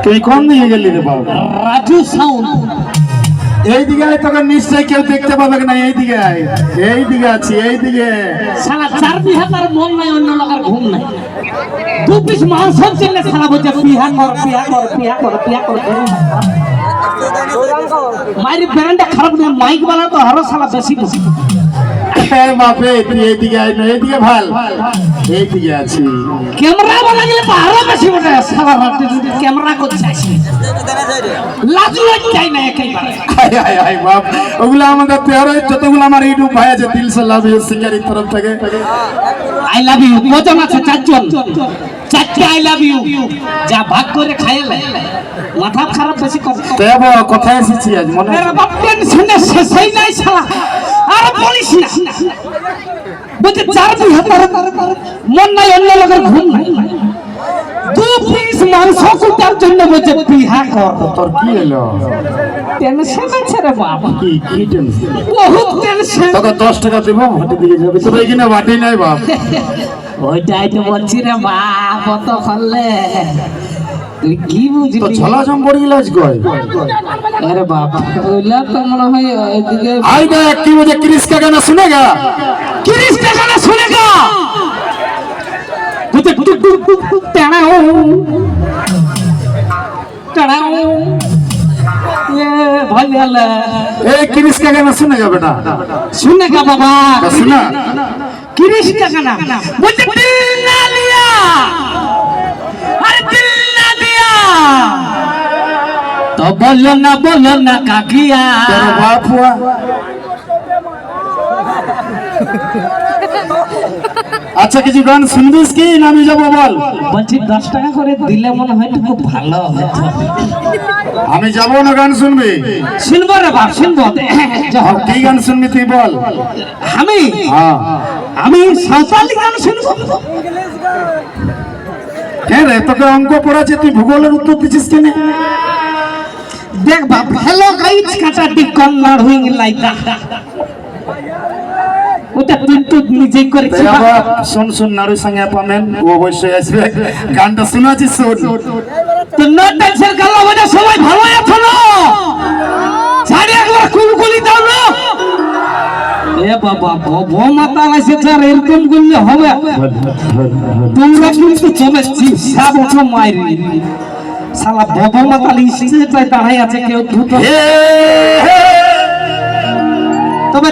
তুই কোন দিকে গেলি রে বাবা? রাজু সাউন্ড। এইদিকে আয়, তোকে নিশ্চয়ই কেউ দেখতে পাবে না। এইদিকে আয়, এইদিকে আছি, এইদিকে। শালা 4 বিঘা তার মন নাই, অন্য লোকের ঘুম নাই। 2 পিস মাংস চিনলে শালা বলছে পিহা কর পিহা কর পিহা কর পিহা কর। মাইরি ব্র্যান্ডটা খারাপ না, মাইক বালা তো আরো শালা বেশি বেশি। হ্যাঁ বাপে, তুই এইদিকে আয় না, এইদিকে ভাল, এইদিকে আছি। ক্যামেরা বালা গেলে তো আরো বেশি বটে। শালা রাতে যদি ক্যামেরা করছে লাজু চাই না একেবারে। আয় আয় আয় বাপ, ওগুলো আমাদের তেরো যতগুলো আমার ইউটিউব ভাই আছে, দিল সে লাভ ইউ সিঙ্গারির তরফ থেকে। আই লাভ ইউ কজন আছে? 4 জন, 4টে আই লাভ ইউ। যা ভাগ করে খাইলে মাথা খারাপ বেশি করে। দেব কোথায় এসেছি আজ মনে আরে বাপ, টেনশনে শেষই নাই শালা। আর বলিস না, বলছে 4 বিঘা তার মন নাই, অন্য লোকের ঘুম নাই। 2 পিস মাংস কুটার জন্য বলছে বিহা কর। তোর কি এলো? টেনশন আছে রে বাপ, কি কি টেনশন? বহুত টেনশন। তোকে 10 টাকা দেবো, ভাটি দিকে যাবে। তোর এখানে ভাটি নাই বাপ। ওইটাই তো বলছি রে বাপ, কত করলে তুই কি তো বুঝলি? ঝোলা জম পড়ে গেল আজ কই? আরে বাপ, ওইলা তো মনে হয় এদিকে। আই দেখ কি বলে, ক্রিস का गाना सुनेगा? किरिस का गाना सुनेगा? तुझे टड़ाओ टड़ाओ ये भैया ले। ए क्रिस का गाना सुनेगा बेटा? सुनेगा बाबा? तो सुना। किरिस का गाना मुझे दिल ना लिया, अरे दिल ना दिया तो बोलो ना का किया। तेरा बाप हुआ। আচ্ছা কিছু গান শুনবিস কি না আমি যাবো বল? বলছি 10 টাকা করে দিলে মনে হয় খুব ভালো হতো। আমি যাবো না গান শুনবি? শুনবো রে বাপ, শুনবো। কি গান শুনবি তুই বল? আমি হ্যাঁ আমি সাঁওতালি গান শুনবো। হ্যাঁ রে, তোকে অঙ্ক পড়াচ্ছে, তুই ভূগোলের উত্তর দিচ্ছিস কেন? দেখ বাপ, হ্যালো গাইস কাটাটি কন্নড় হুইং লাইকা ওটা তুই তো নিজেই করেছিস। শোন শোন, নারুর সঙ্গে পাবেন, ও অবশ্যই আসবে। গানটা শোনাচ্ছিস শোন। তো নো টেনশন, কালো বাজা সবাই ভালো আছো না? ছাড়ি একবার কুলকুলি দাও না। এ বাবা, ভো মাতা আছে স্যার, এরকম করলে হবে? তোমরা কিন্তু চলেছিস সব ওঠো মাইরি শালা ভো মাতা লিস্টে দাঁড়াই আছে কেউ দুটো। তবে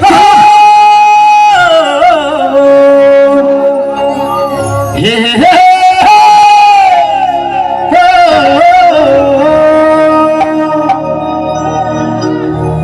হে হে